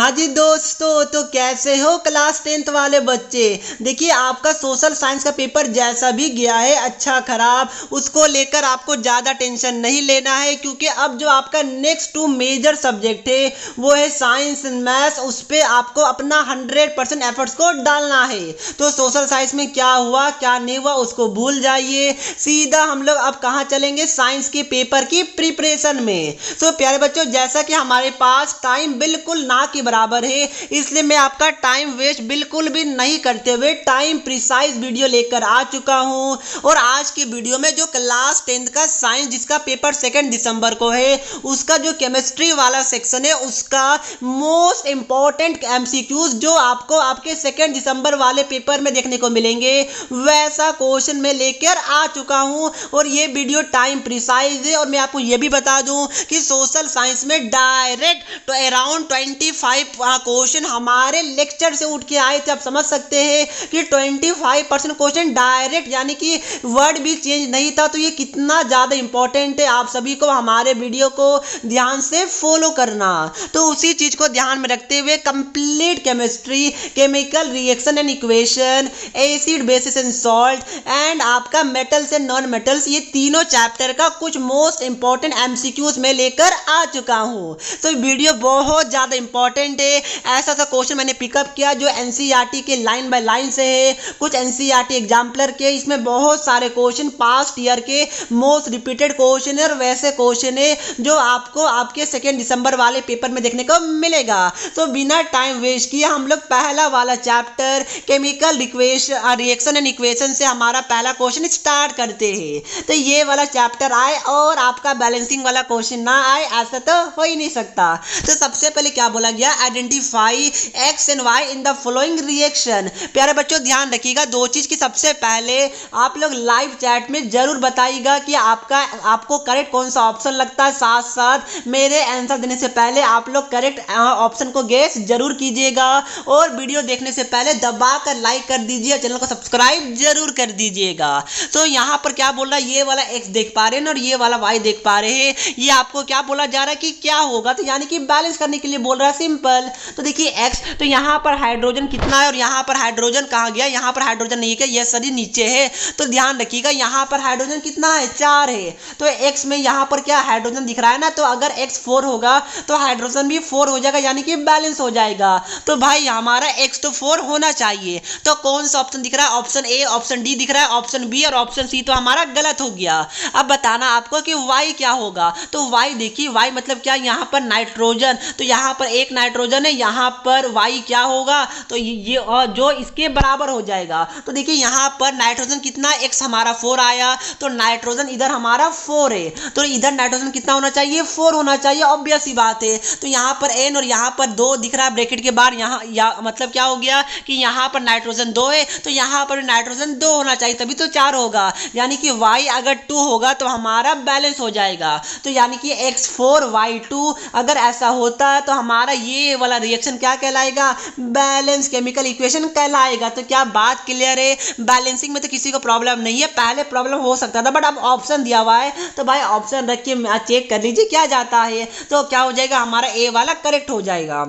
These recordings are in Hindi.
हाँ जी दोस्तों, तो कैसे हो क्लास 10th वाले बच्चे। देखिए आपका सोशल साइंस का पेपर जैसा भी गया है, अच्छा खराब, उसको लेकर आपको ज़्यादा टेंशन नहीं लेना है, क्योंकि अब जो आपका नेक्स्ट 2 मेजर सब्जेक्ट है वो है साइंस एंड मैथ्स। उस पर आपको अपना 100% एफर्ट्स को डालना है। तो सोशल साइंस में क्या हुआ क्या नहीं हुआ उसको भूल जाइए, सीधा हम लोग अब कहाँ चलेंगे, साइंस के पेपर की प्रिपरेशन में। तो प्यारे बच्चों, जैसा कि हमारे पास टाइम बिल्कुल ना के बराबर है, इसलिए मैं आपका टाइम वेस्ट बिल्कुल भी नहीं करते हुए टाइम प्रिसाइज वीडियो लेकर आ चुका हूं। और आज की वीडियो में जो क्लास 10th का साइंस जिसका पेपर 2 दिसंबर को है, उसका जो केमिस्ट्री वाला सेक्शन है उसका मोस्ट इंपॉर्टेंट एमसीक्यूज जो आपको आपके 2 दिसंबर वाले पेपर में देखने को मिलेंगे, वैसा क्वेश्चन मैं लेकर आ चुका हूं। और ये वीडियो टाइम प्रिसाइज है। और मैं आपको ये भी बता दूं कि सोशल साइंस में डायरेक्ट तो अराउंड 25 क्वेश्चन हमारे लेक्चर से उठ के आए थे। आप समझ सकते हैं कि 25% क्वेश्चन डायरेक्ट, यानी कि वर्ड भी चेंज नहीं था। तो ये कितना ज़्यादा इंपॉर्टेंट है, आप सभी को हमारे वीडियो को ध्यान से फॉलो करना। तो उसी चीज़ को ध्यान में रखते हुए complete chemistry, chemical reaction and equation, acid basis and salt and आपका मेटल्स एंड नॉन मेटल्स, ये तीनों चैप्टर का कुछ मोस्ट इंपॉर्टेंट एमसीक्यूज में लेकर आ चुका हूँ। तो वीडियो बहुत ज़्यादा इंपॉर्टेंट है। ऐसा सा क्वेश्चन मैंने पिकअप किया जो एनसीईआरटी के लाइन बाय लाइन से है, कुछ एनसीईआरटी एग्जाम्पलर के। इसमें बहुत सारे क्वेश्चन पास्ट ईयर के मोस्ट रिपीटेड क्वेश्चन है और वैसे क्वेश्चन है जो आपको आपके 2 दिसंबर वाले पेपर में देखने को मिलेगा। तो बिना टाइम वेस्ट किए हम लोग पहला वाला chapter chemical reaction and equation से हमारा पहला क्वेश्चन स्टार्ट करते हैं। तो ये वाला चैप्टर आए और आपका बैलेंसिंग वाला क्वेश्चन ना आए, ऐसा तो हो ही नहीं सकता। तो सबसे पहले क्या बोला गया, identify x and y in the following reaction. प्यारे बच्चों ध्यान रखिएगा दो चीज की। सबसे पहले आप लोग लाइव चैट में जरूर बताइएगा कि आपको करेक्ट कौन सा ऑप्शन लगता है। साथ साथ मेरे आंसर देने से पहले आप लोग करेक्ट ऑप्शन को गेस जरूर कीजिएगा। और वीडियो देखने से पहले दबा कर लाइक कर दीजिए, चैनल को सब्सक्राइब जरूर कर दीजिएगा। तो यहाँ पर क्या बोल रहा है, ये वाला एक्स देख पा रहे हैं और ये वाला वाई देख पा रहे हैं। ये आपको क्या बोला जा रहा है कि क्या होगा, तो यानी कि बैलेंस करने के लिए बोल रहा है, सिंपल। तो देखिए एक्स, तो यहाँ पर हाइड्रोजन कितना है और यहाँ पर हाइड्रोजन कहाँ गया, यहाँ पर हाइड्रोजन नहीं है, ये सभी नीचे है। तो ध्यान रखिएगा यहाँ पर हाइड्रोजन कितना है, 4 है। तो एक्स में यहाँ पर क्या हाइड्रोजन दिख रहा है ना, तो अगर एक्स 4 होगा तो हाइड्रोजन भी 4 हो जाएगा, यानी कि बैलेंस हो जाएगा। तो भाई हमारा एक्स तो 4 होना चाहिए। तो कौन सा ऑप्शन दिख रहा है, ऑप्शन ए, ऑप्शन डी दिख रहा है, ऑप्शन बी और ऑप्शन सी तो हमारा गलत हो गया। अब बताना आपको कि वाई क्या होगा। तो वाई देखिए, वाई मतलब क्या, यहाँ पर नाइट्रोजन, तो यहाँ पर एक नाइट्रोजन है, यहाँ पर वाई क्या होगा, तो ये जो इसके बराबर हो जाएगा। तो देखिए यहाँ पर नाइट्रोजन कितना, एक्स हमारा 4 आया, तो नाइट्रोजन इधर हमारा 4 है, तो इधर नाइट्रोजन कितना होना चाहिए, 4 होना चाहिए, ऑब्वियस ही बात है। तो यहाँ पर एन और यहाँ पर 2 दिख रहा है ब्रैकेट के बाहर, यहाँ मतलब क्या हो गया कि यहाँ पर नाइट्रोजन 2 है, तो यहाँ पर नाइट्रोजन 2 होना चाहिए, तभी तो 4 होगा। यानी कि वाई अगर 2 होगा तो हमारा बैलेंस हो जाएगा। तो यानी कि x4 y2 अगर ऐसा होता है तो हमारा ये वाला रिएक्शन क्या कहलाएगा, बैलेंस केमिकल इक्वेशन कहलाएगा। तो क्या बात क्लियर है, बैलेंसिंग में तो किसी को प्रॉब्लम नहीं है। पहले प्रॉब्लम हो सकता था, बट अब ऑप्शन दिया हुआ है तो भाई ऑप्शन रख के चेक कर लीजिए क्या जाता है। तो क्या हो जाएगा, हमारा ए वाला करेक्ट हो जाएगा।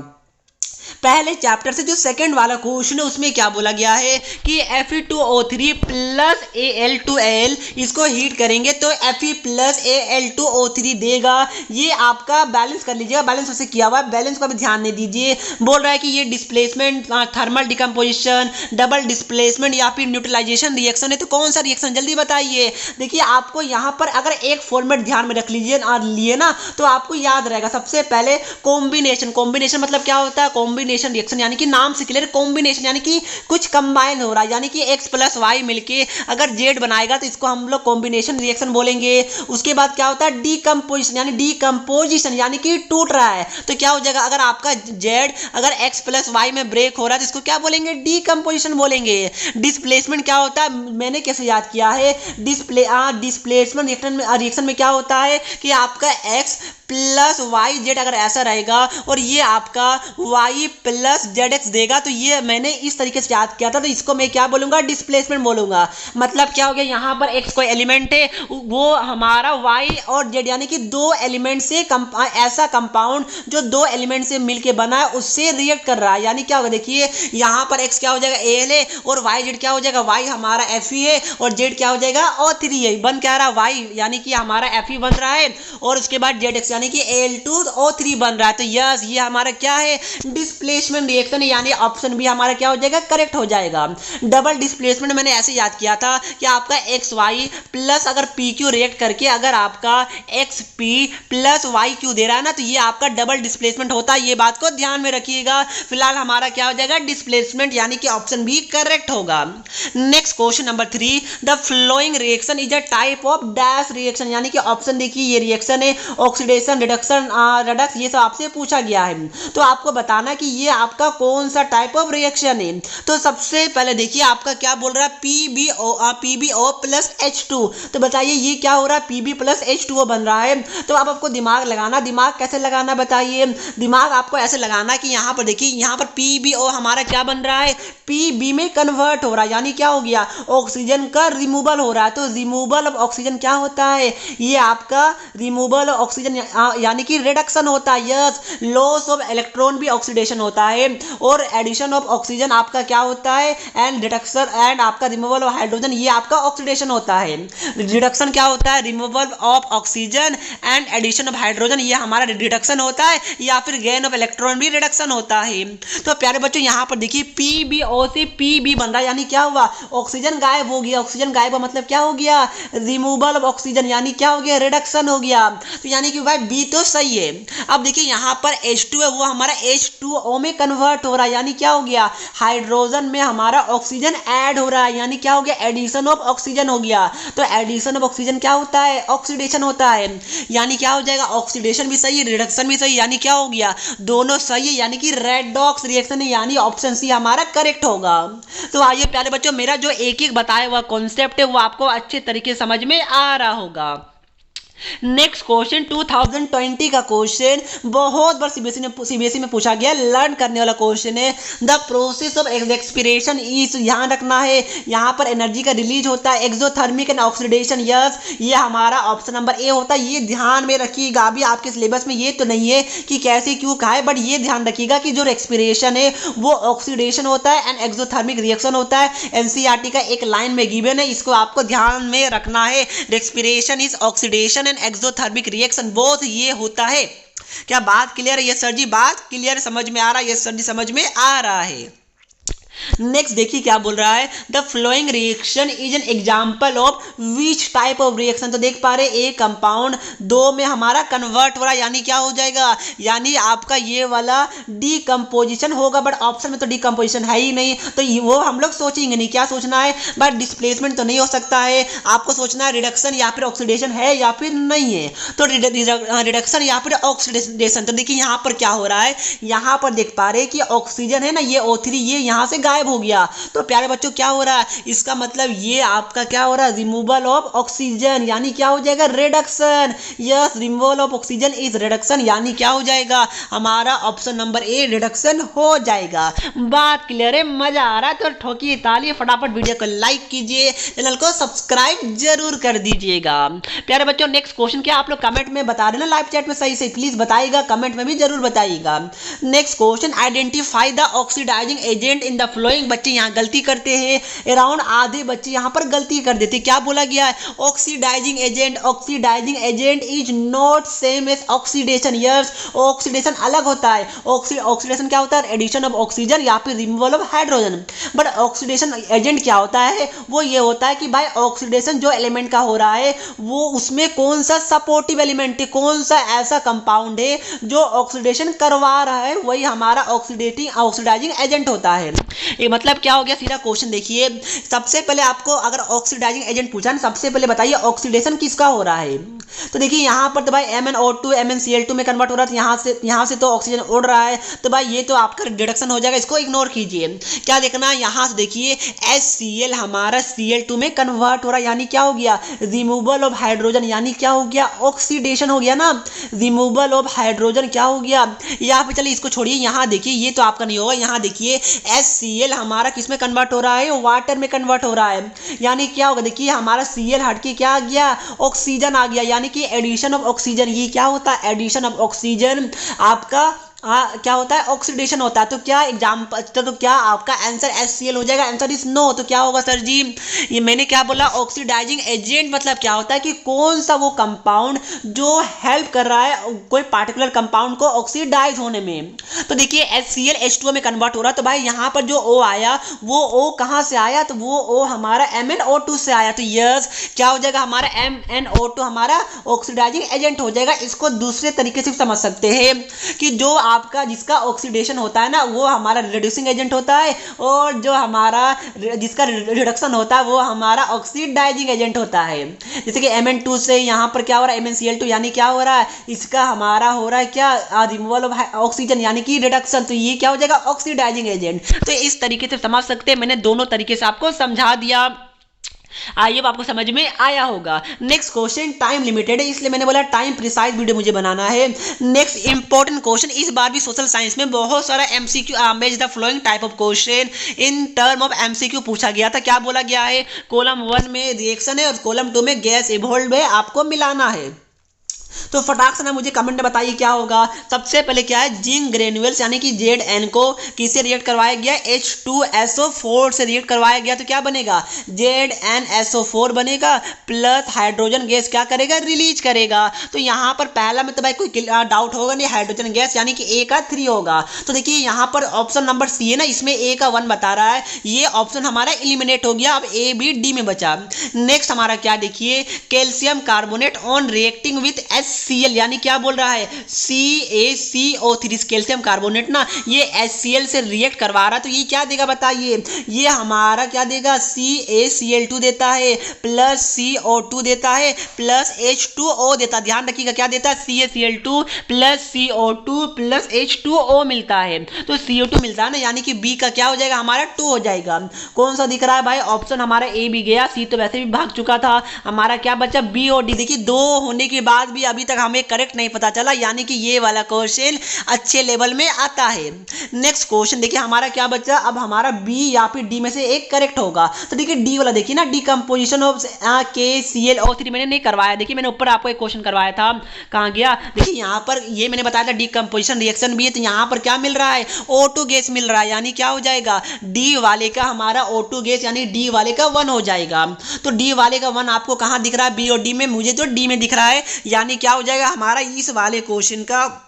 पहले चैप्टर से जो सेकंड वाला क्वेश्चन है उसमें क्या बोला गया है कि Fe2O3 प्लस Al2Al इसको हीट करेंगे तो Fe प्लस Al2O3 देगा। ये आपका बैलेंस कर लीजिएगा, बैलेंस वैसे किया हुआ है, बैलेंस को भी ध्यान नहीं दीजिए। बोल रहा है कि ये displacement, thermal decomposition, double displacement या फिर न्यूट्रलाइजेशन रिएक्शन है। तो कौन सा रिएक्शन जल्दी बताइए। देखिए आपको यहाँ पर अगर एक फॉर्मेट ध्यान में रख लीजिए और लिए ना तो आपको याद रहेगा। सबसे पहले कॉम्बिनेशन, कॉम्बिनेशन मतलब क्या होता है, कॉम्बिनेशन रिएक्शन यानी कि नाम से क्लियर, कॉम्बिनेशन यानी कि कुछ कंबाइन हो रहा है, यानी कि x प्लस वाई मिलके अगर z बनाएगा तो इसको हम लोग कॉम्बिनेशन रिएक्शन बोलेंगे। उसके बाद क्या होता है डीकंपोजिशन, यानी डीकंपोजिशन यानी कि टूट रहा है। तो क्या हो जाएगा, अगर आपका z अगर x प्लस वाई में ब्रेक हो रहा है तो इसको क्या बोलेंगे, डीकंपोजिशन बोलेंगे। डिस्प्लेसमेंट क्या होता है, मैंने कैसे याद किया है, डिस्प्लेसमेंट रिएक्शन में क्या होता है कि आपका x प्लस वाई जेड अगर ऐसा रहेगा और ये आपका वाई प्लस जेड एक्स देगा, तो ये मैंने इस तरीके से याद किया था, तो इसको मैं क्या बोलूंगा, डिस्प्लेसमेंट बोलूंगा। मतलब क्या हो गया, यहाँ पर एक्स कोई एलिमेंट है, वो हमारा वाई और जेड यानी कि दो एलिमेंट से ऐसा कंपाउंड जो दो एलिमेंट से मिलके बना है उससे रिएक्ट कर रहा है। यानी क्या होगा, देखिए यहाँ पर एक्स क्या हो जाएगा, एल है, और वाई जेड क्या हो जाएगा, वाई हमारा एफ ई है, और जेड क्या हो जाएगा, ओ थ्री है। बन क्या रहा, वाई यानी कि हमारा एफ ई बन रहा है, और उसके बाद जेड एक्स यानी कि Al2O3 बन रहा है। तो यस, ये हमारा क्या है, डिस्प्लेसमेंट रिएक्शन है, यानी ऑप्शन बी हमारा क्या हो जाएगा, करेक्ट हो जाएगा। डबल डिस्प्लेसमेंट मैंने ऐसे याद किया था कि आपका एक्स वाई प्लस अगर पी क्यू रिएक्ट करके अगर आपका x p plus y q दे रहा है ना, तो ये आपका डबल डिस्प्लेसमेंट होता है। ये बात को ध्यान में रखिएगा। फिलहाल हमारा क्या हो जाएगा, डिस्प्लेसमेंट, यानी कि ऑप्शन बी करेक्ट होगा। Next question number 3, the following reaction is a type of dash reaction, यानी कि ऑप्शन देखिए ये रिएक्शन है, ऑक्सीडेशन, रिडक्शन, रिडक्स, ये सब आपसे पूछा गया है। तो आपको बताना कि ये आपका कौन सा टाइप ऑफ रिएक्शन है। तो सबसे पहले देखिए आपका क्या बोल रहा है, PbO प्लस H2। तो बताइए ये क्या हो रहा है, Pb प्लस H2O बन रहा है। तो अब आपको दिमाग लगाना, दिमाग कैसे लगाना बताइए। दिमाग आपको ऐसे लगाना कि यहाँ पर देखिए, यहाँ पर PbO हमारा क्या बन रहा है, Pb में कन्वर्ट हो रहा है, यानी क्या हो गया, ऑक्सीजन का रिमूवल हो रहा है। तो रिमूवल ऑफ ऑक्सीजन क्या होता है, ये आपका रिमूवल ऑफ ऑक्सीजन यानी कि रिडक्शन होता है। यस, लॉस ऑफ इलेक्ट्रॉन भी ऑक्सीडेशन होता है, और एडिशन ऑफ ऑक्सीजन आपका क्या होता है, एंड रिडक्शन, एंड आपका रिमूवल ऑफ हाइड्रोजन ये आपका ऑक्सीडेशन होता है। रिडक्शन क्या होता है, removal of oxygen and addition of hydrogen ये हमारा रिडक्शन होता है, या फिर गेन ऑफ इलेक्ट्रॉन भी रिडक्शन होता है। तो प्यारे बच्चों यहाँ पर देखिए PbO से Pb बन रहा है, यानी क्या हुआ, ऑक्सीजन गायब हो गया। ऑक्सीजन गायब हुआ मतलब क्या हो गया, रिमूवल ऑफ ऑक्सीजन, यानी क्या हो गया, रिडक्शन हो गया। तो यानी कि भाई बी तो सही है। अब देखिए यहाँ पर H2 है, वो हमारा H2O में कन्वर्ट हो रहा है, यानी क्या हो गया, हाइड्रोजन में हमारा ऑक्सीजन ऐड हो रहा है, यानी क्या हो गया, एडिशन ऑफ ऑक्सीजन हो गया। तो एडिशन ऑफ ऑक्सीजन क्या होता है, ऑक्सीडेशन होता है, यानी क्या हो जाएगा, ऑक्सीडेशन भी सही है, रिडक्शन भी सही, यानी क्या हो गया, दोनों सही है, यानी कि रेडॉक्स रिएक्शन है, यानी ऑप्शन सी हमारा करेक्ट होगा। तो आइए प्यारे बच्चों, मेरा जो एक एक बताया हुआ कॉन्सेप्ट है वो आपको अच्छे तरीके समझ में आ रहा होगा। नेक्स्ट क्वेश्चन 2020 का क्वेश्चन बहुत बार सीबीएसई में पूछा गया, लर्न करने वाला क्वेश्चन है। The process of expiration is, ध्यान रखना है यहाँ पर एनर्जी का रिलीज होता है, एक्सोथर्मिक एंड ऑक्सीडेशन। यस, ये हमारा ऑप्शन नंबर ए होता है। ये ध्यान में रखिएगा, अभी आपके सिलेबस में ये तो नहीं है कि कैसे क्यों कहा है, बट ये ध्यान रखिएगा कि जो एक्सपिरेशन है वो ऑक्सीडेशन होता है एंड एक्सोथर्मिक रिएक्शन होता है। एनसीईआरटी का एक लाइन में गिवन है, इसको आपको ध्यान में रखना है। Expiration is oxidation exothermic reaction both ये होता है। क्या बात क्लियर है? ये सर जी बात क्लियर समझ में आ रहा है? ये सर जी समझ में आ रहा है। नेक्स्ट देखिए क्या बोल रहा है, the following reaction is an example of which type of reaction. तो देख पा रहे एक कंपाउंड दो में हमारा कन्वर्ट हो रहा है, यानी क्या हो जाएगा, यानी आपका ये वाला डीकंपोजिशन होगा, बट ऑप्शन में तो डीकंपोजिशन है ही नहीं, तो वो हम लोग सोचेंगे नहीं। क्या सोचना है, बट डिस्प्लेसमेंट तो नहीं हो सकता है, आपको सोचना है रिडक्शन या फिर ऑक्सीडेशन है या फिर नहीं है। तो रिडक्शन या फिर ऑक्सीडेशन। तो देखिए यहाँ पर क्या हो रहा है, यहाँ पर देख पा रहे कि ऑक्सीजन है ना, ये O3 ये यहाँ से गायब हो गया। तो प्यारे बच्चों क्या हो रहा है, इसका मतलब ये आपका क्या हो रहा है, रिमूवल ऑफ ऑक्सीजन, यानी क्या हो जाएगा, reduction. Yes, removal of oxygen is reduction, यानी क्या हो जाएगा, हमारा ऑप्शन नंबर ए रिडक्शन हो जाएगा। बात क्लियर है, मजा आ रहा है तो ठोकिए ताली, फटाफट वीडियो को लाइक कीजिए, चैनल को सब्सक्राइब जरूर कर दीजिएगा। प्यारे बच्चों नेक्स्ट क्वेश्चन क्या आप लोग कमेंट में बता रहे ना, लाइव चैट में सही से प्लीज बताइएगा, कमेंट में भी जरूर बताइएगा। Next question, identify the oxidising agent in the following. बच्चे यहाँ गलती करते हैं, अराउंड आधे बच्चे यहाँ पर गलती कर देते। क्या बोला गया है, oxidising agent, oxidising agent is not same as oxidation. Yes, oxidation अलग होता है। ऑक्सीडेशन क्या होता है, एडिशन ऑफ ऑक्सीजन या फिर removal of hydrogen. But oxidation agent क्या होता है, वो ये होता है कि भाई ऑक्सीडेशन जो एलिमेंट का हो रहा है वो उसमें कौन सा सपोर्टिव एलिमेंट है, कौन सा ऐसा कंपाउंड है जो ऑक्सीडेशन करवा रहा है, वही हमारा ऑक्सीडाइजिंग एजेंट होता है। ये मतलब क्या हो गया सीधा क्वेश्चन देखिए। सबसे पहले आपको अगर ऑक्सीडाइजिंग एजेंट पूछा ना, सबसे पहले बताइए ऑक्सीडेशन किसका हो रहा है। तो देखिए यहाँ पर तो भाई MnO2 MnCl2 में कन्वर्ट हो रहा है, यहाँ से तो ऑक्सीजन उड़ रहा है, तो भाई ये तो आपका रिडक्शन हो जाएगा, इसको इग्नोर कीजिए। क्या देखना, यहाँ से देखिए HCl हमारा Cl2 में कन्वर्ट हो रहा है, यानी क्या हो गया, रिमूवल ऑफ हाइड्रोजन, यानी क्या हो गया, ऑक्सीडेशन हो गया ना, रिमूवल ऑफ हाइड्रोजन क्या हो गया। यहाँ पे चलिए इसको छोड़िए, यहाँ देखिए ये तो आपका नहीं होगा, यहाँ देखिए HCl हमारा किस में कन्वर्ट हो रहा है, वाटर में कन्वर्ट हो रहा है, यानी क्या होगा, देखिए हमारा Cl हट के क्या आ गया, ऑक्सीजन आ गया, यानी कि एडिशन ऑफ ऑक्सीजन। ये क्या होता है, एडिशन ऑफ ऑक्सीजन आपका क्या होता है, ऑक्सीडेशन होता है। तो क्या एग्जाम्पल, तो क्या आपका आंसर HCl हो जाएगा, आंसर इज नो। तो क्या होगा सर जी, ये मैंने क्या बोला, ऑक्सीडाइजिंग एजेंट मतलब क्या होता है कि कौन सा वो कंपाउंड जो हेल्प कर रहा है कोई पार्टिकुलर कंपाउंड को ऑक्सीडाइज होने में। तो देखिए HCl H2O में कन्वर्ट हो रहा है, तो भाई यहाँ पर जो O आया वो O कहाँ से आया, तो वो O हमारा MnO2 से आया। तो यस क्या हो जाएगा, हमारा MnO2 हमारा ऑक्सीडाइजिंग एजेंट हो जाएगा। इसको दूसरे तरीके से समझ सकते हैं कि जो आपका जिसका ऑक्सीडेशन होता है ना वो हमारा रिड्यूसिंग एजेंट होता है, और जो हमारा जिसका रिडक्शन होता है वो हमारा ऑक्सीडाइजिंग एजेंट होता है। जैसे कि Mn2 से यहाँ पर क्या हो रहा है, MnCl2, यानी क्या हो रहा है, इसका हमारा हो रहा है क्या, रिमूवल ऑफ ऑक्सीजन, यानी कि रिडक्शन, तो ये क्या हो जाएगा, ऑक्सीडाइजिंग एजेंट। तो इस तरीके से समझ सकते हैं, मैंने दोनों तरीके से आपको समझा दिया, आइए अब आपको समझ में आया होगा। नेक्स्ट क्वेश्चन टाइम लिमिटेड है, इसलिए मैंने बोला टाइम प्रिसाइज वीडियो मुझे बनाना है। नेक्स्ट इंपॉर्टेंट क्वेश्चन, इस बार भी सोशल साइंस में बहुत सारा MCQ match the flowing type of question in term of MCQ पूछा गया था। क्या बोला गया है, कॉलम 1 में रिएक्शन है और कॉलम 2 में गैस इवॉल्व है, आपको मिलाना है। तो फटाक से ना मुझे कमेंट में बताइए क्या होगा। सबसे पहले क्या है, जिंक ग्रेन्यूल्स यानी कि Zn को किससे रिएक्ट करवाया गया, H2SO4 से रिएक्ट करवाया गया, तो क्या बनेगा, ZnSO4 बनेगा, प्लस हाइड्रोजन गैस क्या करेगा, रिलीज करेगा। तो यहाँ पर पहला में तो भाई कोई डाउट होगा नहीं, हाइड्रोजन गैस यानी कि A का 3 होगा। तो देखिए यहाँ पर ऑप्शन नंबर C है ना, इसमें A का 1 बता रहा है, ये ऑप्शन हमारा एलिमिनेट हो गया, अब A B D में बचा। नेक्स्ट हमारा क्या देखिए, calcium carbonate on reacting with HCl, यानी क्या बोल रहा है, CaCO3 कैल्शियम कार्बोनेट ना, ये HCl से रिएक्ट करवा रहा है, तो ये क्या देगा बताइए, ये हमारा क्या देगा, CaCl2 देता है, प्लस CO2 देता है, प्लस H2O देता है। ध्यान रखिएगा क्या देता है, CaCl2 plus CO2 plus H2O मिलता है, तो CO2 मिलता है ना, यानी कि B का क्या हो जाएगा, हमारा 2 हो जाएगा। कौन सा दिख रहा है भाई, ऑप्शन हमारा A भी गया, C तो वैसे भी भाग चुका था, हमारा क्या बचा, B और D। देखिए 2 होने के बाद भी अभी तक हमें करेक्ट नहीं पता चला, यानी कि ये वाला क्वेश्चन अच्छे लेवल में आता है। नेक्स्ट क्वेश्चन देखिए हमारा क्या बचा, अब हमारा B या फिर D में से एक करेक्ट होगा। तो देखिए D वाला देखिए ना, डिकम्पोजिशन ऑफ KClO3 मैंने नहीं करवाया, देखिए मैंने ऊपर आपको एक क्वेश्चन करवाया था, कहाँ गया, देखिए यहाँ पर ये मैंने बताया था डिकम्पोजिशन रिएक्शन भी है, तो यहाँ पर क्या मिल रहा है, O2 गैस मिल रहा है, यानी क्या हो जाएगा, D वाले का हमारा O2 गैस यानी D वाले का 1 हो जाएगा। तो D वाले का 1 आपको कहाँ दिख रहा है, B और D में, मुझे तो D में दिख रहा है, यानी क्या हो जाएगा हमारा इस वाले क्वेश्चन का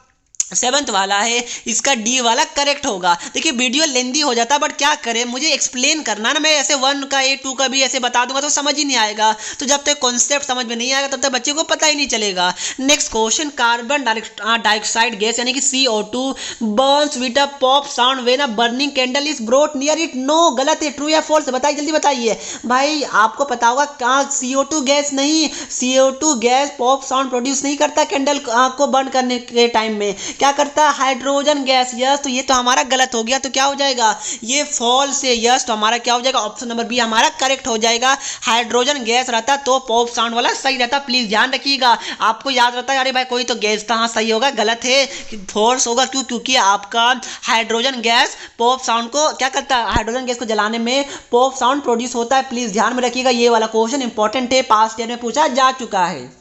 7th वाला है, इसका D वाला करेक्ट होगा। देखिए वीडियो लेंदी हो जाता है, बट क्या करें, मुझे एक्सप्लेन करना ना, मैं ऐसे 1 का A 2 का भी ऐसे बता दूंगा तो समझ ही नहीं आएगा, तो जब तक कॉन्सेप्ट समझ में नहीं आएगा तब तक बच्चे को पता ही नहीं चलेगा। Next question, carbon dioxide gas यानी कि CO2 burns with a pop sound when a burning candle is brought near it, no, गलत है, ट्रू या फॉल्स, बताइए जल्दी बताइए भाई। आपको पता होगा कहाँ, CO2 गैस नहीं, CO2 gas pop sound produce नहीं करता कैंडल को बर्न करने के टाइम में, क्या करता है, हाइड्रोजन गैस। यस, तो ये तो हमारा गलत हो गया, तो क्या हो जाएगा, ये फॉल्स है। यस, तो हमारा क्या हो जाएगा, ऑप्शन नंबर बी हमारा करेक्ट हो जाएगा। हाइड्रोजन गैस रहता तो पॉप साउंड वाला सही रहता। प्लीज ध्यान रखिएगा, आपको याद रहता है अरे भाई कोई तो गैस था, हाँ सही होगा, गलत है, फॉल्स होगा। क्यों, क्योंकि आपका हाइड्रोजन गैस पॉप साउंड को क्या करता है, हाइड्रोजन गैस को जलाने में पॉप साउंड प्रोड्यूस होता है। प्लीज ध्यान में रखिएगा, ये वाला क्वेश्चन इंपॉर्टेंट है, पास्ट ईयर में पूछा जा चुका है।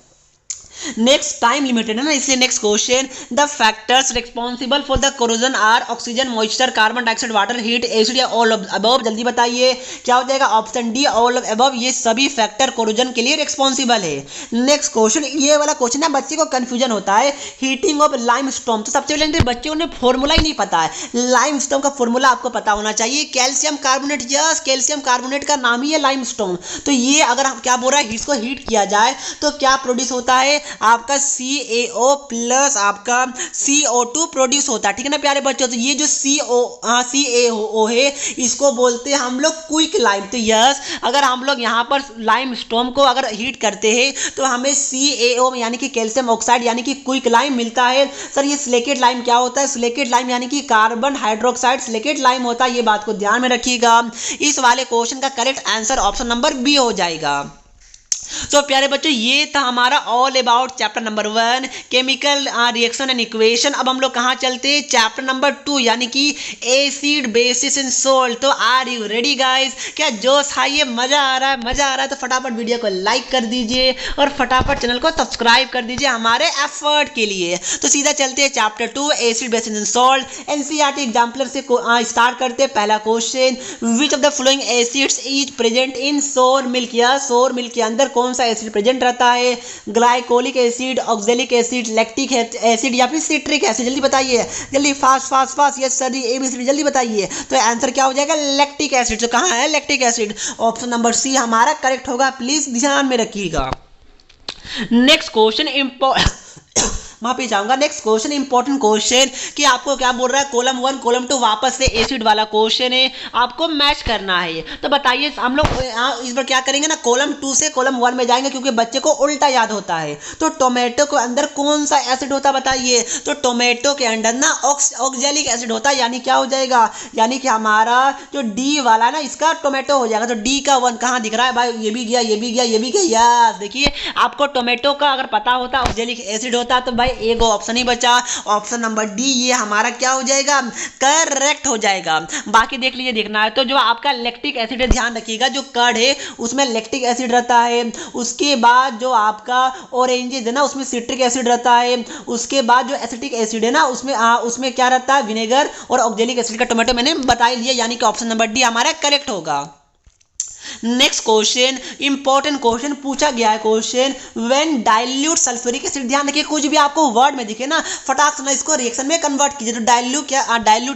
नेक्स्ट टाइम लिमिटेड है ना, इसलिए next question, the factors responsible for the corrosion are oxygen, moisture, carbon dioxide, water, heat, acid या ऑल ऑफ अबव, जल्दी बताइए क्या हो जाएगा, option D all of above, ये सभी फैक्टर कोरोजन के लिए रिस्पॉन्सिबल है। नेक्स्ट क्वेश्चन, ये वाला क्वेश्चन ना बच्चे को कंफ्यूजन होता है, हीटिंग ऑफ लाइमस्टोन, तो सबसे पहले बच्चों ने फॉर्मूला ही नहीं पता है, लाइमस्टोन का फॉर्मूला आपको पता होना चाहिए, calcium carbonate. Yes, calcium carbonate का नाम ही है लाइमस्टोन। तो ये अगर हम क्या बोल रहा है, इसको हीट किया जाए तो क्या प्रोड्यूस होता है, आपका CaO प्लस आपका CO2 प्रोड्यूस होता है, ठीक है ना प्यारे बच्चों। तो ये जो CaO है इसको बोलते हैं हम लोग क्विक लाइम। तो यस, अगर हम लोग यहाँ पर लाइम स्टोन को अगर हीट करते हैं तो हमें CaO यानी कि कैल्शियम ऑक्साइड यानी कि क्विक लाइम मिलता है। सर ये सिलिकेट लाइम क्या होता है? सिलिकेट लाइम यानी कि कार्बन हाइड्रोक्साइड सिलिकेट लाइम होता है, ये बात को ध्यान में रखिएगा। इस वाले क्वेश्चन का correct answer option number B हो जाएगा। तो प्यारे बच्चों ये था हमारा all about chapter number 1 chemical reaction and equation. अब हम लोग कहाँ चलते हैं? चैप्टर नंबर 2 यानी कि एसिड बेसिस एंड सोल्ट। तो आर यू रेडी गाइस? क्या जोश है? ये मजा आ रहा है? मजा आ रहा है तो फटाफट वीडियो को लाइक कर दीजिए और फटाफट चैनल को सब्सक्राइब कर दीजिए हमारे एफर्ट के लिए। तो सीधा चलते हैं chapter 2 acid basis and salt. NCERT exemplar से स्टार्ट करते हैं। पहला question, which of the following acids is present in सोर मिल्क? या सोर मिल्क के अंदर कौन सा एसिड प्रेजेंट रहता है? Glycolic acid, oxalic acid, lactic acid या फिर सिट्रिक एसिड? जल्दी बताइए, जल्दी, fast fast fast. Yes sir ji, ABCD जल्दी बताइए। तो आंसर क्या हो जाएगा? Lactic acid. तो कहाँ है lactic acid? Option number c हमारा करेक्ट होगा, प्लीज ध्यान में रखिएगा। नेक्स्ट क्वेश्चन माफी चाहूंगा। नेक्स्ट क्वेश्चन इंपॉर्टेंट क्वेश्चन कि आपको क्या बोल रहा है, कॉलम 1 कॉलम 2 वापस से एसिड वाला क्वेश्चन है, आपको मैच करना है। तो बताइए, हम लोग इस बार क्या करेंगे ना, कॉलम 2 से कॉलम 1 में जाएंगे क्योंकि बच्चे को उल्टा याद होता है। तो टोमेटो के अंदर कौन सा एसिड होता है बताइए? तो टोमेटो के अंदर ना ऑक्जेलिक एसिड होता है, यानी क्या हो जाएगा? यानी कि हमारा जो डी वाला ना इसका टोमेटो हो जाएगा। तो डी का 1 कहाँ दिख रहा है भाई? ये भी गया, ये भी गया, ये भी गया। यस, देखिए आपको टोमेटो का अगर पता होता ऑक्जेलिक एसिड होता तो भाई एक ऑप्शन ही बचा, ऑप्शन नंबर डी, ये हमारा क्या हो जाएगा? करेक्ट हो जाएगा। बाकी देख लीजिए, देखना है तो जो आपका लैक्टिक एसिड है, ध्यान रखिएगा जो कर्ड है उसमें लैक्टिक एसिड रहता है। उसके बाद जो आपका ऑरेंजेस है ना उसमें सिट्रिक एसिड रहता है। उसके बाद जो एसिटिक एसिड है ना उसमें क्या रहता है? विनेगर। और ऑक्जेलिक एसिड का टोमेटो मैंने बता ही लिया, यानी कि ऑप्शन नंबर डी हमारा करेक्ट होगा। नेक्स्ट क्वेश्चन, इंपॉर्टेंट क्वेश्चन पूछा गया है question, when dilute sulphuric acid. ध्यान रखिए कुछ भी आपको वर्ड में दिखे ना फटाक से ना इसको रिएक्शन में कन्वर्ट कीजिए। तो डाइल्यूट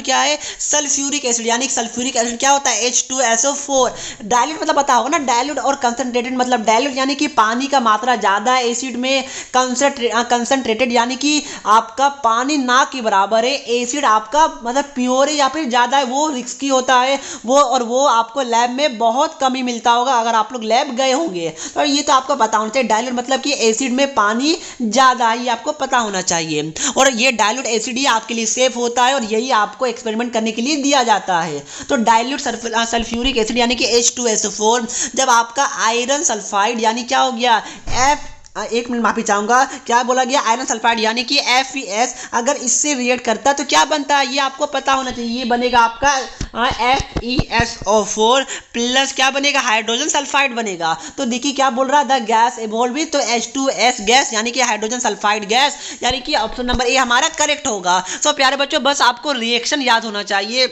क्या है? सल्फ्यूरिक एसिड, यानी सल्फ्यूरिक एसिड क्या होता है? H2SO4। डाइल्यूट मतलब पता होगा ना, डाइल्यूट और कंसंट्रेटेड मतलब डाइल्यूट यानी कि पानी का मात्रा ज्यादा है एसिड में, कंसंट्रेटेड यानी कि आपका पानी ना के बराबर है, एसिड आपका मतलब प्योर है या फिर ज्यादा है, वो रिस्की होता है वो आपको लैब में बहुत कम मिलता होगा अगर आप लोग लैब गए होंगे। तो ये तो आपको पता होना चाहिए, डाइल्यूट मतलब कि एसिड में पानी ज्यादा है, ये आपको पता होना चाहिए। और ये डाइल्यूट एसिड ही आपके लिए सेफ होता है और यही आपको एक्सपेरिमेंट करने के लिए दिया जाता है। तो डाइल्यूट सल्फ्यूरिक एसिड यानी कि H2SO4, जब आपका आयरन सल्फाइड यानी क्या हो गया? एक मिनट माफी चाहूंगा, क्या बोला गया? आयरन सल्फाइड यानी कि FeS, अगर इससे रिएक्ट करता है तो क्या बनता है? ये आपको पता होना चाहिए। ये बनेगा आपका FeSO4 प्लस क्या बनेगा? हाइड्रोजन सल्फाइड बनेगा। तो देखिए क्या बोल रहा है? द गैस इवॉल्व तो H2S गैस यानी कि हाइड्रोजन सल्फाइड गैस, यानी कि ऑप्शन नंबर ए हमारा करेक्ट होगा। तो प्यारे बच्चों बस आपको रिएक्शन याद होना चाहिए,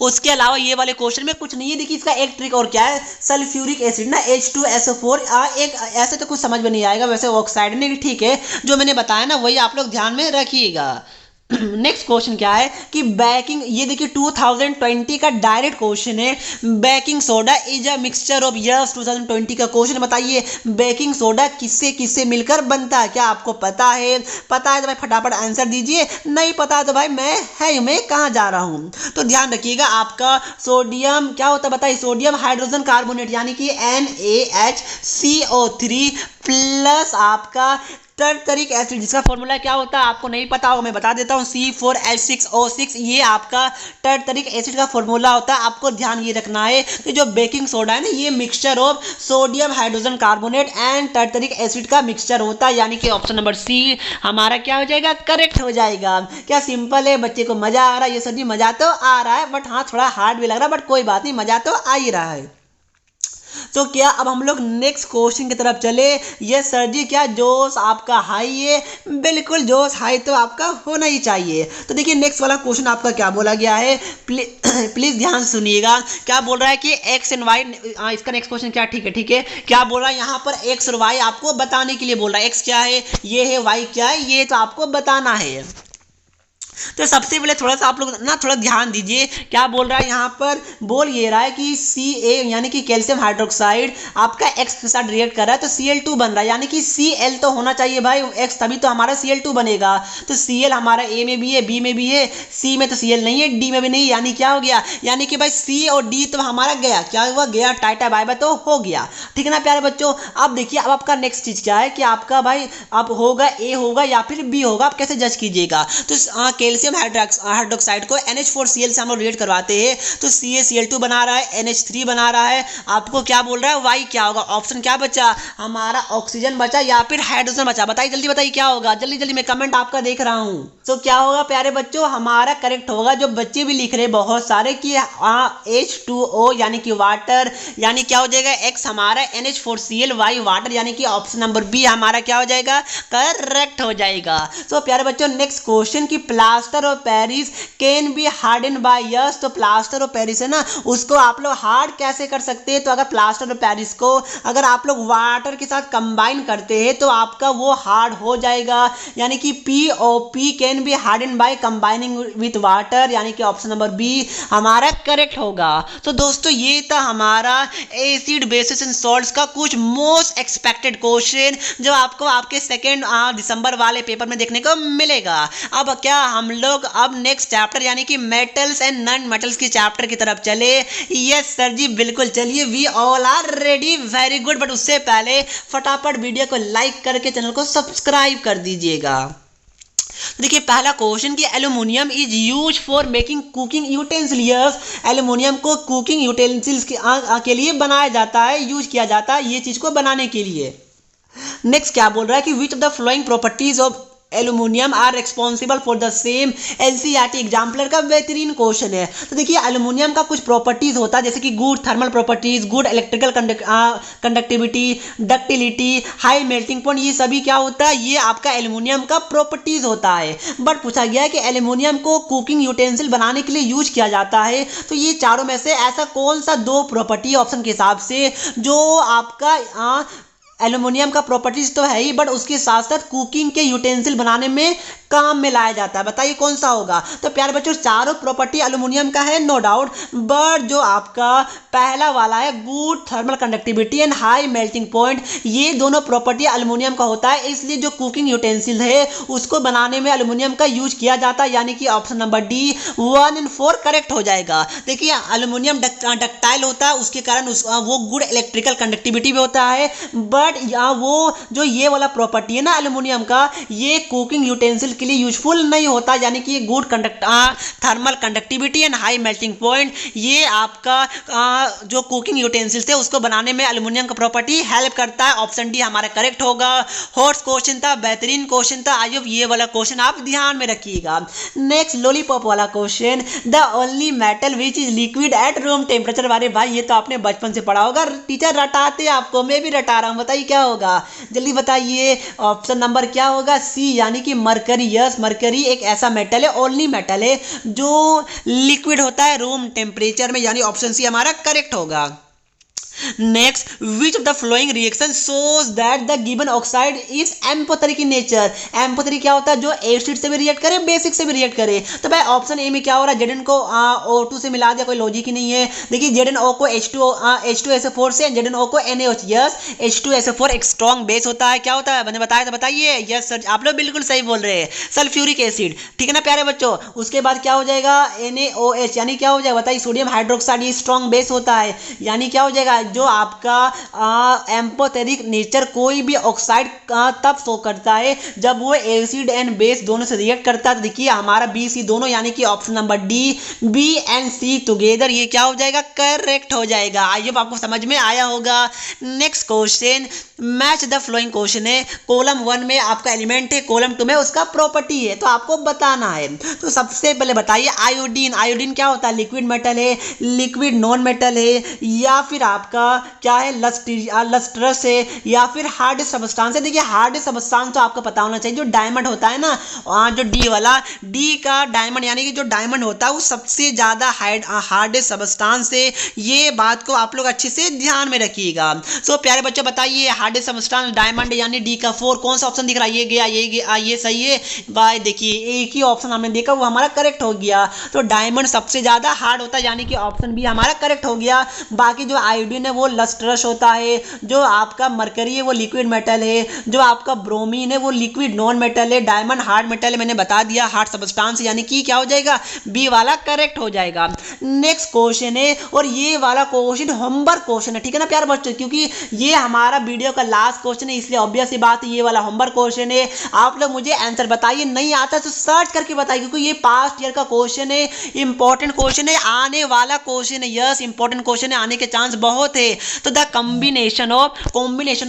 उसके अलावा ये वाले क्वेश्चन में कुछ नहीं है। देखिए इसका एक ट्रिक और क्या है, सल्फ्यूरिक एसिड ना H2SO4 एक ऐसे तो कुछ समझ में नहीं आएगा, वैसे ऑक्साइड नहीं, ठीक है जो मैंने बताया ना वही आप लोग ध्यान में रखिएगा। नेक्स्ट क्वेश्चन क्या है कि बेकिंग, ये देखिए 2020 का डायरेक्ट क्वेश्चन है, baking soda is a mixture of. Yes 2020 का क्वेश्चन, बताइए बेकिंग सोडा किससे किससे मिलकर बनता है? क्या आपको पता है? पता है तो भाई फटाफट आंसर दीजिए, नहीं पता है तो भाई मैं कहाँ जा रहा हूँ। तो ध्यान रखिएगा आपका सोडियम क्या होता है बताइए? सोडियम हाइड्रोजन कार्बोनेट यानी कि NaHCO3 प्लस आपका टर्टरिक एसिड, जिसका फॉर्मूला क्या होता है आपको नहीं पता होगा, मैं बता देता हूँ C4H6O6, ये आपका टर्टरिक एसिड का फॉर्मूला होता है। आपको ध्यान ये रखना है कि जो बेकिंग सोडा है ना ये mixture of sodium hydrogen carbonate and tartaric acid का मिक्सचर होता है, यानी कि ऑप्शन नंबर सी हमारा क्या हो जाएगा? करेक्ट हो जाएगा। क्या सिंपल है, बच्चे को मजा आ रहा है? ये सर जी मजा तो आ रहा है, बट हाँ थोड़ा हार्ड भी लग रहा है, बट कोई बात नहीं, मजा तो आ ही रहा है। तो क्या अब हम लोग नेक्स्ट क्वेश्चन की तरफ चले? ये सर जी क्या जोश आपका हाई है? बिल्कुल जोश हाई तो आपका होना ही चाहिए। तो देखिए नेक्स्ट वाला क्वेश्चन आपका क्या बोला गया है, प्लीज ध्यान सुनिएगा। क्या बोल रहा है कि एक्स एंड वाई, इसका नेक्स्ट क्वेश्चन क्या, ठीक है क्या बोल रहा है यहाँ पर? एक्स और वाई आपको बताने के लिए बोल रहा है। एक्स क्या है ये है, वाई क्या है ये तो आपको बताना है। तो सबसे पहले थोड़ा सा आप लोग ना थोड़ा ध्यान दीजिए, क्या बोल रहा है यहाँ पर, बोल ये रहा है कि Ca यानी कि कैल्शियम हाइड्रोक्साइड आपका X के साथ रिएक्ट कर रहा है तो Cl2 बन रहा है, यानी कि Cl तो होना चाहिए भाई X, तभी तो हमारा Cl2 बनेगा। तो Cl हमारा A में भी है, B में भी है, C में तो Cl नहीं है, D में भी नहीं, यानी क्या हो गया, यानी कि भाई C और D तो हमारा गया, क्या हुआ, गया, टाटा बाय बाय तो हो गया। ठीक है ना प्यारे बच्चों। अब देखिए अब आपका नेक्स्ट चीज क्या है कि आपका भाई अब होगा A होगा या फिर B होगा, आप कैसे जज कीजिएगा। तो कैल्शियम हाइड्रोक्साइड को NH4Cl से हम लोग रिएक्ट करवाते हैं तो CaCl2 बना रहा है, NH3 बना रहा है, आपको क्या बोल रहा है, Y क्या होगा, ऑप्शन क्या बचा हमारा, ऑक्सीजन बचा या फिर हाइड्रोजन बचा, बताइए जल्दी बताइए क्या होगा, जल्दी जल्दी मैं कमेंट आपका देख रहा हूं। तो क्या होगा प्यारे बच्चों, हमारा करेक्ट होगा, जो बच्चे भी लिख रहे बहुत सारे कि H2O यानी कि वाटर, यानी क्या हो जाएगा, X हमारा NH4Cl, Y वाटर, यानी कि ऑप्शन नंबर बी हमारा क्या हो जाएगा, करेक्ट हो जाएगा। तो प्यारे बच्चों नेक्स्ट क्वेश्चन कि plaster of Paris can be harden by yes, तो प्लास्टर ऑफ पेरिस है ना, उसको आप लोग हार्ड कैसे कर सकते हैं, तो अगर प्लास्टर ऑफ पेरिस को अगर आप लोग वाटर के साथ कंबाइन करते हैं तो आपका वो हार्ड हो जाएगा, यानी कि POP can be harden by combining with water, यानी कि ऑप्शन नंबर बी हमारा करेक्ट होगा। तो दोस्तों ये था हमारा एसिड बेसिस एंड सॉल्ट्स का कुछ मोस्ट एक्सपेक्टेड क्वेश्चन जो आपको आपके 2 दिसंबर वाले पेपर में देखने को मिलेगा। अब क्या हम लोग अब नेक्स्ट चैप्टर यानी कि मेटल्स एंड नॉन मेटल्स की चैप्टर की तरफ चले। यस सर जी बिल्कुल, चलिए we all are ready, very good. But उससे पहले फटाफट वीडियो को लाइक करके चैनल को सब्सक्राइब कर दीजिएगा। देखिए पहला क्वेश्चन कि aluminium is use for making cooking utensils, aluminium को कुकिंग यूटेंसिल्स के लिए बनाया जाता है, यूज किया जाता है ये चीज को बनाने के लिए। नेक्स्ट क्या बोल रहा है कि which of the following properties of aluminium are responsible for the same, NCERT exemplar का बेहतरीन क्वेश्चन है। तो देखिए एल्यूमिनियम का कुछ प्रॉपर्टीज होता है जैसे कि good thermal properties, good electrical conductivity, ductility, high melting point, ये सभी क्या होता है, ये आपका एल्यूमिनियम का प्रॉपर्टीज होता है। बट पूछा गया है कि एल्यूमिनियम को कुकिंग यूटेंसिल बनाने के लिए यूज किया जाता है, तो ये चारों में से ऐसा कौन सा 2 प्रॉपर्टी ऑप्शन के हिसाब से जो आपका एल्यूमिनियम का प्रॉपर्टीज तो है ही बट उसके साथ साथ कुकिंग के यूटेंसिल बनाने में काम में लाया जाता है, बताइए कौन सा होगा। तो प्यारे बच्चों चारों प्रॉपर्टी एल्यूमिनियम का है नो डाउट, बट जो आपका पहला वाला है good thermal conductivity and high melting point, ये दोनों प्रॉपर्टी एल्यूमिनियम का होता है, इसलिए जो कुकिंग यूटेंसिल है उसको बनाने में एल्यूमिनियम का यूज किया जाता है, यानी कि ऑप्शन नंबर डी 1 और 4 करेक्ट हो जाएगा। देखिए एल्यूमिनियम डक्टाइल होता है, उसके कारण वो गुड इलेक्ट्रिकल कंडक्टिविटी भी होता है, बट वो जो ये वाला प्रॉपर्टी है ना एल्यूमिनियम का, ये कुकिंग यूटेंसिल के लिए यूजफुल नहीं होता, यानी कि good thermal conductivity and high melting point, ये आपका जो कुकिंग यूटेंसिल्स थे उसको बनाने में एल्यूमिनियम का प्रॉपर्टी हेल्प करता है, ऑप्शन डी हमारा करेक्ट होगा। हॉट क्वेश्चन था, बेहतरीन क्वेश्चन था, आई होप ये वाला क्वेश्चन आप ध्यान में रखिएगा। नेक्स्ट लॉलीपॉप वाला question, the only metal which is liquid at room temperature, वाले भाई ये तो आपने बचपन से पढ़ा होगा, टीचर रटाते आपको, मैं भी रटा रहा हूं, बताइए क्या होगा, जल्दी बताइए। ऑप्शन नंबर क्या होगा, सी यानी कि मरकरी। यस मरकरी एक ऐसा मेटल है, ओनली मेटल है जो लिक्विड होता है रूम टेम्परेचर में, यानी ऑप्शन सी हमारा करेक्ट होगा। Next which of the following reaction shows that the given oxide is amphoteric in nature, amphoteric क्या होता है, जो एसिड से भी रिएक्ट करे बेसिक से भी रिएक्ट करे। तो भाई ऑप्शन ए में क्या हो रहा है, Zn को O2 से मिला दिया, कोई लॉजिक ही नहीं है। देखिए Zno को H2SO4 से, Zno को NaOH, यस H2SO4 एक स्ट्रॉन्ग बेस होता है, क्या होता है मैंने बताया था, बताइए। यस सर आप लोग बिल्कुल सही बोल रहे हैं, सल्फ्यूरिक एसिड, ठीक है ना प्यारे बच्चों। उसके बाद क्या हो जाएगा NaOH, यानी क्या हो जाएगा बताइए, सोडियम हाइड्रोक्साइड, ये स्ट्रॉन्ग बेस होता है, यानी क्या हो जाएगा, जो आपका एम्फोथेरिक नेचर कोई भी ऑक्साइड तब शो करता है जब वो एसिड एंड बेस दोनों से रिएक्ट करता है। देखिए हमारा बी सी दोनों, यानी कि option number D B and C together, ये क्या हो जाएगा, करेक्ट हो जाएगा। आई होप आपको समझ में आया होगा। Next question match the flowing question है, कॉलम 1 में आपका एलिमेंट है, कॉलम 2 में उसका प्रॉपर्टी है, तो आपको बताना है। तो सबसे पहले बताइए आयोडीन, आयोडीन क्या होता है, लिक्विड मेटल है, लिक्विड नॉन मेटल है, या फिर आपका आपका क्या है, लस्ट्रस है या फिर हार्ड सब्सटेंस है। देखिए हार्ड सब्सटेंस तो आपको पता होना चाहिए, जो डायमंड होता है ना, जो डी वाला, डी का डायमंड यानी कि जो डायमंड होता है वो सबसे ज़्यादा हार्ड सब्सटेंस है। ये बात को आप लोग अच्छे से ध्यान में रखिएगा। सो प्यारे बच्चों बताइए, हार्ड सब्सटेंस डायमंड यानी डी का 4, कौन सा ऑप्शन दिख रहा है? ये गया, ये सही है भाई। देखिए एक ही ऑप्शन हमने देखा, वो हमारा करेक्ट हो गया। तो डायमंड सबसे ज़्यादा हार्ड होता है, यानी कि ऑप्शन बी हमारा करेक्ट हो गया। बाकी जो आयोडीन है वो लस्ट्रस होता है, जो आपका मरकरी है वो लिक्विड मेटल है, जो आपका ब्रोमीन है वो लिक्विड नॉन मेटल है, डायमंड हार्ड मेटल है, मैंने बता दिया हार्ड सब्सटेंस, यानी कि क्या हो जाएगा, बी वाला करेक्ट हो जाएगा। नेक्स्ट क्वेश्चन है, और ये वाला क्वेश्चन होमवर्क क्वेश्चन है, ठीक है ना प्यारे बच्चों, क्योंकि ये हमारा वीडियो का लास्ट क्वेश्चन है, इसलिए ऑब्वियस सी बात है ये वाला होमवर्क क्वेश्चन है। आप लोग मुझे आंसर बताइए, नहीं आता तो सर्च करके बताइए, क्योंकि ये पास्ट ईयर का क्वेश्चन है, इंपॉर्टेंट क्वेश्चन है, आने वाला क्वेश्चन है। यस इंपॉर्टेंट क्वेश्चन है, आने के चांस बहुत है। तो द कॉम्बिनेशन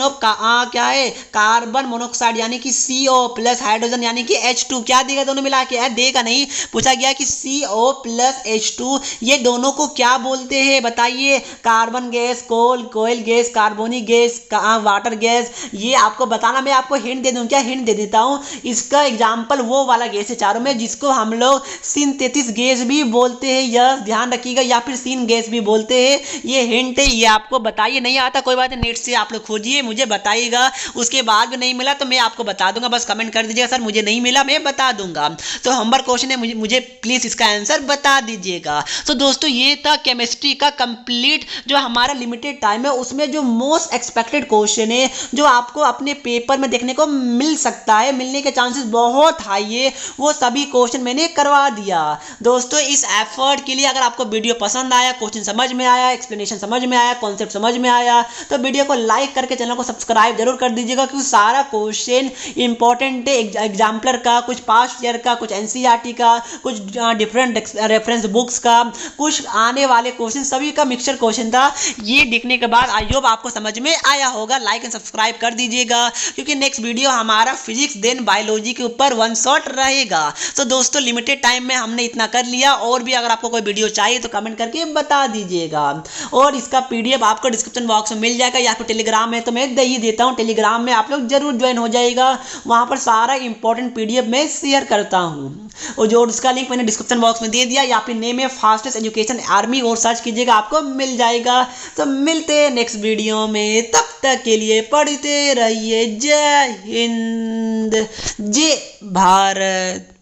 ऑफ क्या है, कार्बन मोनोऑक्साइड यानी कि CO प्लस हाइड्रोजन यानी कि H2, क्या देगा दोनों मिला के? देगा नहीं, पूछा गया कि CO प्लस H2 ये दोनों को क्या बोलते हैं बताइए? Carbon gas, coal gas, carbonic gas, water gas. ये आपको बताना, मैं आपको हिंट दे दूं क्या? हिंट दे देता हूं, इसका एग्जांपल वो वाला गैस है चारों में जिसको हम लोग सिंथेसिस गैस भी बोलते हैं, यह ध्यान रखिएगा, या फिर सीन गैस भी बोलते हैं। ये हिंट है, ये आपको बताइए, नहीं आता कोई बात नहीं, नेट से आप लोग खोजिए, मुझे बताइएगा। उसके बाद भी नहीं मिला तो मैं आपको बता दूंगा, बस कमेंट कर दीजिएगा सर मुझे नहीं मिला, मैं बता दूंगा। तो होमवर्क क्वेश्चन है, मुझे प्लीज इसका आंसर बता दीजिएगा। तो दोस्तों ये था केमिस्ट्री का कंप्लीट, जो हमारा लिमिटेड टाइम है उसमें जो मोस्ट एक्सपेक्टेड क्वेश्चन है, जो आपको अपने पेपर में देखने को मिल सकता है, मिलने के चांसेस बहुत हाई है, वो सभी क्वेश्चन मैंने करवा दिया। दोस्तों इस एफर्ट के लिए अगर आपको वीडियो पसंद आया, क्वेश्चन समझ में आया, एक्सप्लेनेशन समझ में आया, कॉन्सेप्ट समझ में आया, तो वीडियो को लाइक करके चैनल को सब्सक्राइब जरूर कर दीजिएगा, क्योंकि सारा क्वेश्चन इंपॉर्टेंट है एग्जाम्पलर का, कुछ पास्ट ईयर का, कुछ NCERT का, कुछ डिफरेंट रेफरेंस बुक्स का, कुछ आने वाले क्वेश्चन, सभी का मिक्सचर क्वेश्चन था। ये देखने के बाद आई होप आपको समझ में आया होगा। लाइक एंड सब्सक्राइब कर दीजिएगा, क्योंकि नेक्स्ट वीडियो हमारा फिजिक्स देन बायोलॉजी के ऊपर वन शॉट रहेगा। तो दोस्तों लिमिटेड टाइम में हमने इतना कर लिया, और भी अगर आपको कोई वीडियो चाहिए तो कमेंट करके बता दीजिएगा। और इसका PDF आपको डिस्क्रिप्शन बॉक्स में मिल जाएगा, या फिर टेलीग्राम में तो मैं दे ही देता हूँ, टेलीग्राम में आप लोग जरूर ज्वाइन हो जाएगा, वहाँ पर सारा इंपॉर्टेंट PDF मैं शेयर करता हूँ, और जो उसका लिंक मैंने डिस्क्रिप्शन बॉक्स में दे दिया, या फिर नेम है फास्टेस्ट एजुकेशन आर्मी, और सर्च कीजिएगा आपको मिल जाएगा। तो मिलते हैं नेक्स्ट वीडियो में, तब तक के लिए पढ़ते रहिए। जय हिंद, जय भारत।